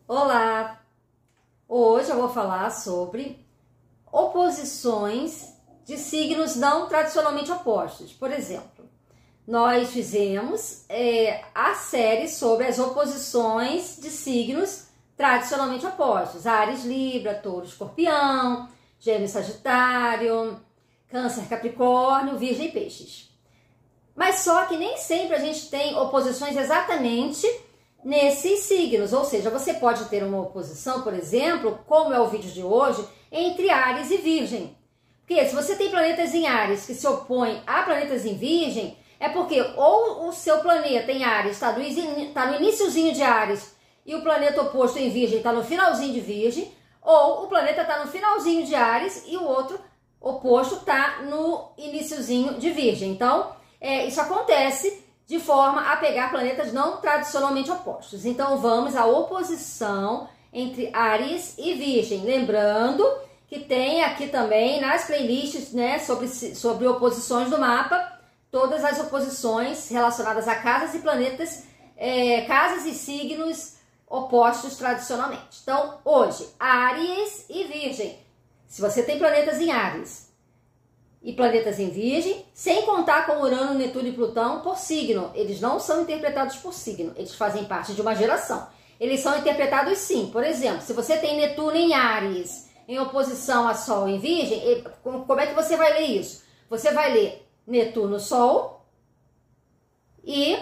Olá! Hoje eu vou falar sobre oposições de signos não tradicionalmente opostos. Por exemplo, nós fizemos a série sobre as oposições de signos tradicionalmente opostos. Áries, Libra, Touro, Escorpião, Gêmeos, Sagitário, Câncer, Capricórnio, Virgem e Peixes. Mas só que nem sempre a gente tem oposições exatamente nesses signos, ou seja, você pode ter uma oposição, por exemplo, como é o vídeo de hoje, entre Áries e Virgem. Porque se você tem planetas em Áries que se opõem a planetas em Virgem, é porque ou o seu planeta em Áries está no iniciozinho de Áries e o planeta oposto em Virgem está no finalzinho de Virgem, ou o planeta está no finalzinho de Áries e o outro oposto está no iniciozinho de Virgem. Então, isso acontece de forma a pegar planetas não tradicionalmente opostos. Então, vamos à oposição entre Áries e Virgem. Lembrando que tem aqui também nas playlists, né, sobre oposições do mapa, todas as oposições relacionadas a casas e planetas, casas e signos opostos tradicionalmente. Então, hoje, Áries e Virgem. Se você tem planetas em Áries e planetas em Virgem, sem contar com Urano, Netuno e Plutão por signo. Eles não são interpretados por signo, eles fazem parte de uma geração. Eles são interpretados sim. Por exemplo, se você tem Netuno em Áries em oposição a Sol em Virgem, como é que você vai ler isso? Você vai ler Netuno, Sol e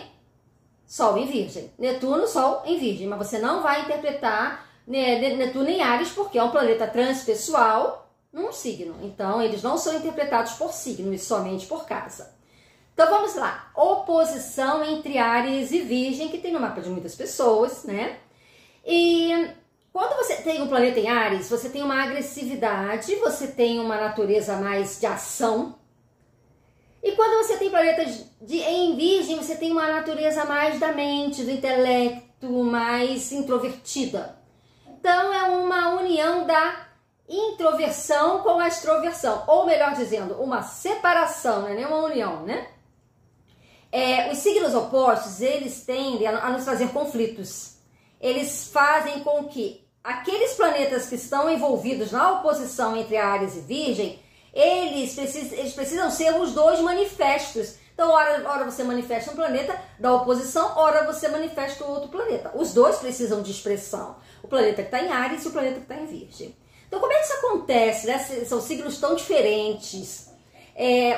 Sol em Virgem. Netuno, Sol em Virgem, mas você não vai interpretar Netuno em Áries porque é um planeta transpessoal num signo. Então, eles não são interpretados por signo e somente por casa. Então, vamos lá. Oposição entre Áries e Virgem, que tem no mapa de muitas pessoas, né? E quando você tem um planeta em Áries, você tem uma agressividade, você tem uma natureza mais de ação. E quando você tem planetas em Virgem, você tem uma natureza mais da mente, do intelecto, mais introvertida. Então, é uma união da introversão com a extroversão, ou melhor dizendo, uma separação, não é nem uma união, né? Os signos opostos, eles tendem a nos trazer conflitos. Eles fazem com que aqueles planetas que estão envolvidos na oposição entre Áries e Virgem, eles precisam ser os dois manifestos. Então, ora você manifesta um planeta da oposição, ora você manifesta o outro planeta. Os dois precisam de expressão. O planeta que está em Áries e o planeta que está em Virgem. Então, como é que isso acontece, né? São signos tão diferentes.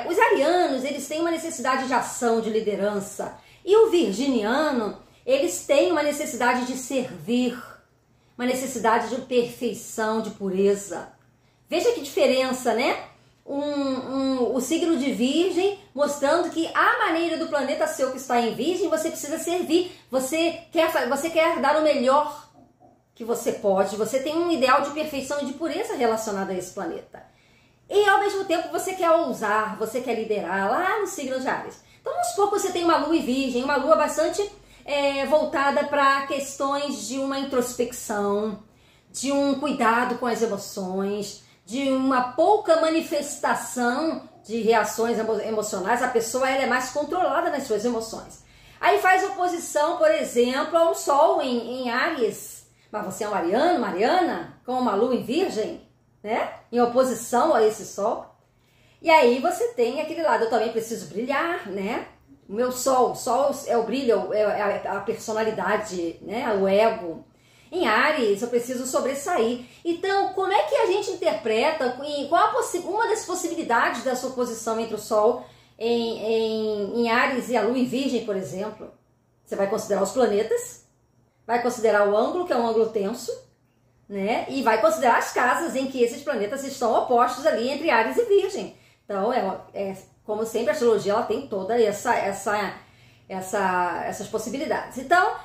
Os arianos, eles têm uma necessidade de ação, de liderança. E o virginiano, eles têm uma necessidade de servir, uma necessidade de perfeição, de pureza. Veja que diferença, né? O signo de Virgem mostrando que a maneira do planeta seu que está em Virgem, você precisa servir. Você quer dar o melhor que você pode, você tem um ideal de perfeição e de pureza relacionado a esse planeta. E ao mesmo tempo você quer ousar, você quer liderar lá no signo de Áries. Então vamos supor que você tem uma lua em Virgem, uma lua bastante voltada para questões de uma introspecção, de um cuidado com as emoções, de uma pouca manifestação de reações emocionais. A pessoa ela é mais controlada nas suas emoções. Aí faz oposição, por exemplo, a um Sol em Áries. Mas você é um ariano, Mariana, com uma lua em Virgem, né? Em oposição a esse Sol. E aí você tem aquele lado, eu também preciso brilhar, né? O meu Sol é o brilho, é a personalidade, né? O ego. Em Áries, eu preciso sobressair. Então, como é que a gente interpreta, qual uma das possibilidades dessa oposição entre o Sol em Áries e a Lua em Virgem, por exemplo? Você vai considerar os planetas, vai considerar o ângulo, que é um ângulo tenso, né? E vai considerar as casas em que esses planetas estão opostos ali entre Áries e Virgem. Então, como sempre, a astrologia ela tem toda essas possibilidades. Então,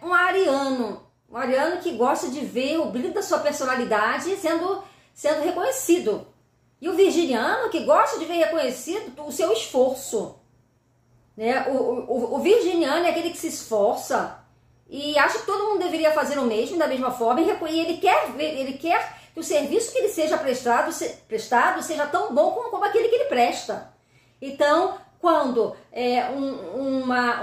um ariano que gosta de ver o brilho da sua personalidade sendo reconhecido. E o virginiano que gosta de ver reconhecido o seu esforço. Né? O virginiano é aquele que se esforça e acha que todo mundo deveria fazer o mesmo, da mesma forma, e ele quer que o serviço que ele seja prestado seja tão bom como aquele que ele presta. Então, quando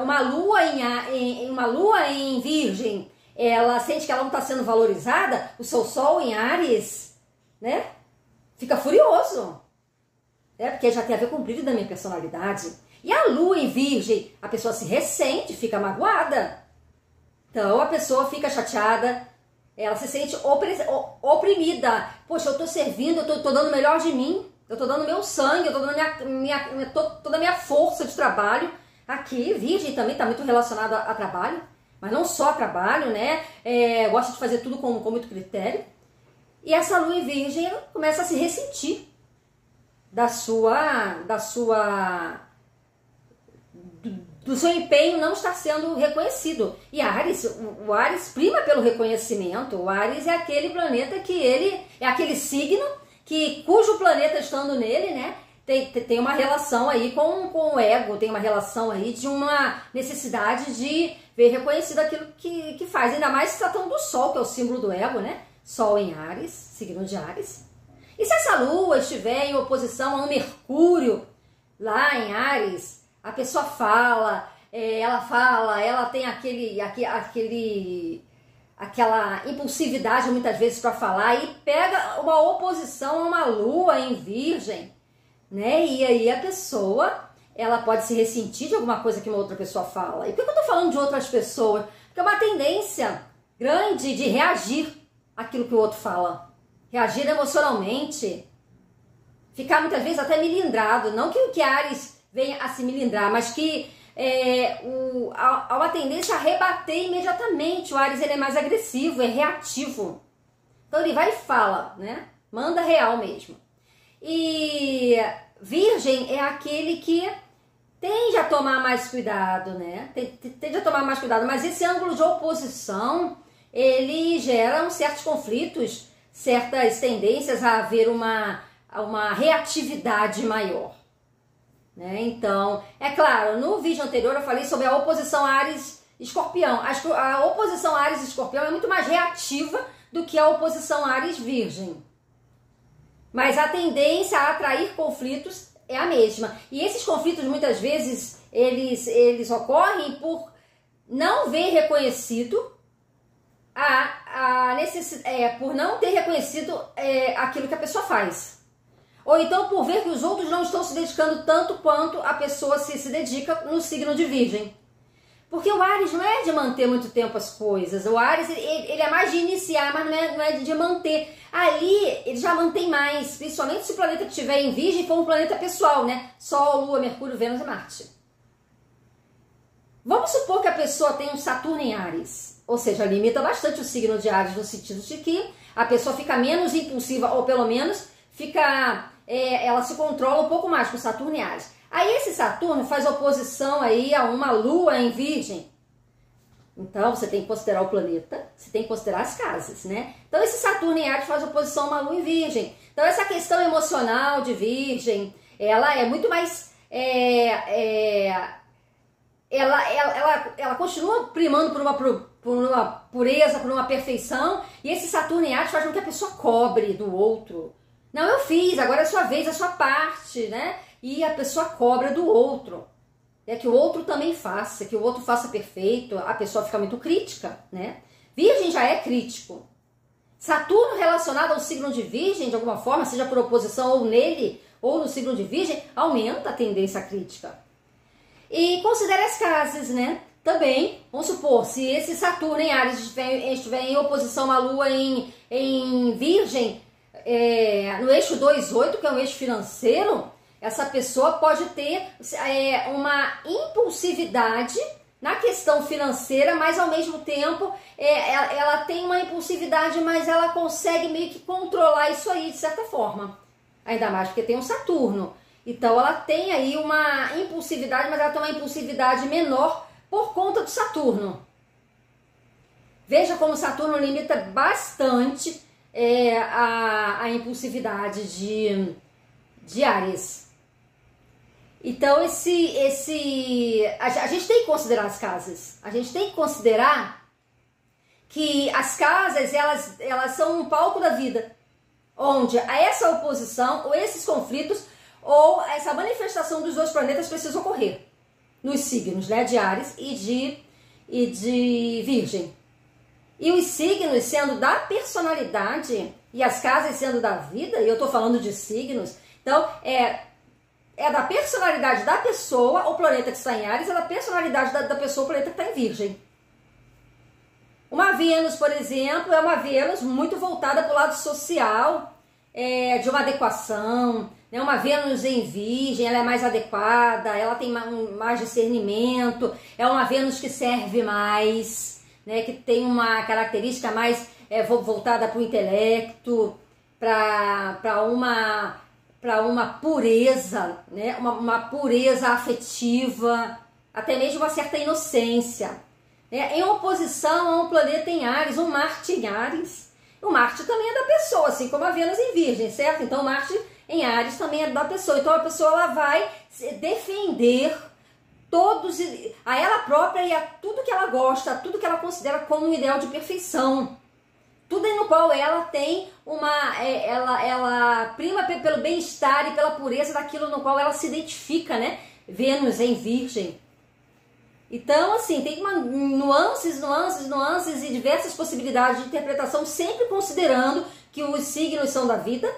uma lua em Virgem ela sente que ela não está sendo valorizada, o seu Sol em Áries, né, fica furioso, né, porque já tem a ver com o brilho da minha personalidade. E a Lua em Virgem, a pessoa se ressente, fica magoada. Então a pessoa fica chateada, ela se sente oprimida. Poxa, eu estou servindo, eu estou dando o melhor de mim, eu estou dando meu sangue, eu estou dando toda a minha força de trabalho. Aqui, Virgem também está muito relacionado a trabalho, mas não só trabalho, né? Gosta de fazer tudo com muito critério. E essa Lua em Virgem começa a se ressentir do seu empenho não estar sendo reconhecido. E o Áries prima pelo reconhecimento. O Áries é aquele planeta que é aquele signo cujo planeta estando nele, né, tem uma relação aí com o ego, tem uma relação aí de uma necessidade de ver reconhecido aquilo que faz. Ainda mais se tratando do Sol, que é o símbolo do ego, né? Sol em Áries, signo de Áries. E se essa Lua estiver em oposição a um Mercúrio lá em Áries, a pessoa fala, ela tem aquela impulsividade muitas vezes para falar e pega uma oposição a uma Lua em Virgem, né? E aí a pessoa, ela pode se ressentir de alguma coisa que uma outra pessoa fala. E por que eu tô falando de outras pessoas? Porque é uma tendência grande de reagir àquilo que o outro fala. Reagir emocionalmente. Ficar muitas vezes até milindrado. Não que o que Áries venha a se milindrar, mas que há uma tendência a rebater imediatamente. O Áries ele é mais agressivo, é reativo. Então ele vai e fala, né? Manda real mesmo. E Virgem é aquele que tende a tomar mais cuidado, né? Tende a tomar mais cuidado, mas esse ângulo de oposição, ele gera certos conflitos, certas tendências a haver uma reatividade maior, né? Então, é claro, no vídeo anterior eu falei sobre a oposição Áries-Escorpião. A oposição Áries-Escorpião é muito mais reativa do que a oposição Áries-Virgem. Mas a tendência a atrair conflitos é a mesma. E esses conflitos, muitas vezes, eles ocorrem por não ver reconhecido por não ter reconhecido aquilo que a pessoa faz. Ou então por ver que os outros não estão se dedicando tanto quanto a pessoa se dedica no signo de Virgem. Porque o Áries não é de manter muito tempo as coisas. O Áries ele é mais de iniciar, mas não é de manter. Ali ele já mantém mais, principalmente se o planeta que estiver em Virgem for um planeta pessoal, né? Sol, Lua, Mercúrio, Vênus e Marte. Vamos supor que a pessoa tem um Saturno em Áries. Ou seja, limita bastante o signo de Áries no sentido de que a pessoa fica menos impulsiva, ou pelo menos ela se controla um pouco mais com Saturno em Áries. Aí esse Saturno faz oposição aí a uma Lua em Virgem. Então você tem que considerar o planeta, você tem que considerar as casas, né? Então esse Saturno em Áries faz oposição a uma Lua em Virgem. Então essa questão emocional de Virgem, ela é muito mais... Ela continua primando por uma pureza, por uma perfeição, e esse Saturno em Áries faz com que a pessoa cobre do outro. Não, eu fiz, agora é a sua vez, é a sua parte, né? E a pessoa cobra do outro. É que o outro também faça, que o outro faça perfeito, a pessoa fica muito crítica, né? Virgem já é crítico. Saturno relacionado ao signo de Virgem, de alguma forma, seja por oposição ou nele, ou no signo de Virgem, aumenta a tendência crítica. E considere as casas, né? Também, vamos supor, se esse Saturno em Áries estiver em oposição à Lua em Virgem, no eixo 2,8, que é um eixo financeiro, essa pessoa pode ter uma impulsividade na questão financeira, mas ao mesmo tempo ela tem uma impulsividade, mas ela consegue meio que controlar isso aí de certa forma. Ainda mais porque tem um Saturno. Então ela tem aí uma impulsividade, mas ela tem uma impulsividade menor por conta do Saturno. Veja como o Saturno limita bastante a impulsividade de Áries. Então a gente tem que considerar as casas. A gente tem que considerar que as casas elas são um palco da vida, onde essa oposição ou esses conflitos ou essa manifestação dos dois planetas precisa ocorrer nos signos, né, de Áries e de Virgem. E os signos sendo da personalidade e as casas sendo da vida, e eu estou falando de signos, então é da personalidade da pessoa, o planeta que está em Áries, é da personalidade da pessoa, o planeta que está em Virgem. Uma Vênus, por exemplo, é uma Vênus muito voltada para o lado social, de uma adequação, né? Uma Vênus em Virgem, ela é mais adequada, ela tem mais discernimento, é uma Vênus que serve mais, né? Que tem uma característica mais voltada para o intelecto, para uma pureza, né? Uma pureza afetiva, até mesmo uma certa inocência. Em oposição a um planeta em Áries, um Marte em Áries. O Marte também é da pessoa, assim como a Vênus em Virgem, certo? Então o Marte em Áries também é da pessoa. Então a pessoa ela vai defender a ela própria e a tudo que ela gosta, tudo que ela considera como um ideal de perfeição. Tudo no qual ela tem ela prima pelo bem-estar e pela pureza daquilo no qual ela se identifica, né? Vênus em Virgem. Então, assim, tem nuances e diversas possibilidades de interpretação, sempre considerando que os signos são da vida,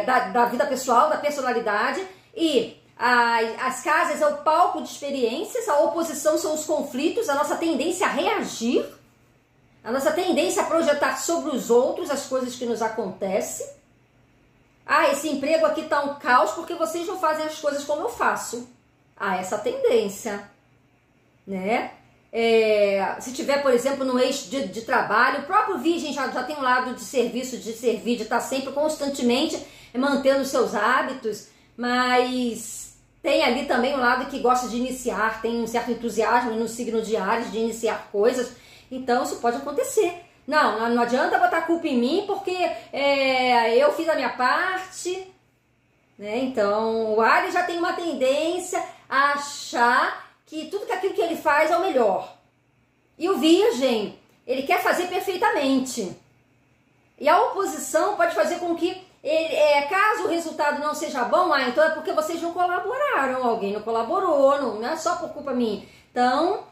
da vida pessoal, da personalidade, e as casas é o palco de experiências, a oposição são os conflitos, a nossa tendência a reagir, a nossa tendência a projetar sobre os outros as coisas que nos acontecem. Esse emprego aqui tá um caos porque vocês não fazem as coisas como eu faço. Essa tendência. Né? Se tiver, por exemplo, no eixo de trabalho, o próprio Virgem já tem um lado de serviço, de servir, de estar sempre constantemente mantendo os seus hábitos, mas tem ali também um lado que gosta de iniciar, tem um certo entusiasmo no signo de Áries de iniciar coisas, então isso pode acontecer. Não adianta botar a culpa em mim porque eu fiz a minha parte, né? Então o Áries já tem uma tendência a achar que tudo aquilo que ele faz é o melhor. E o Virgem, ele quer fazer perfeitamente. E a oposição pode fazer com que, caso o resultado não seja bom, então é porque vocês não colaboraram, alguém não colaborou, não é só por culpa minha. Então,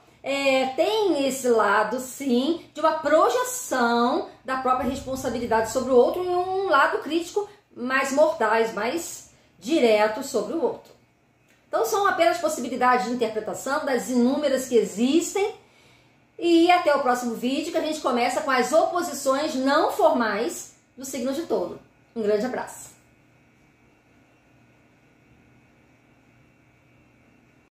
tem esse lado, sim, de uma projeção da própria responsabilidade sobre o outro e um lado crítico mais mordaz, mais direto sobre o outro. Então são apenas possibilidades de interpretação das inúmeras que existem. E até o próximo vídeo, que a gente começa com as oposições não formais do signo de Touro. Um grande abraço.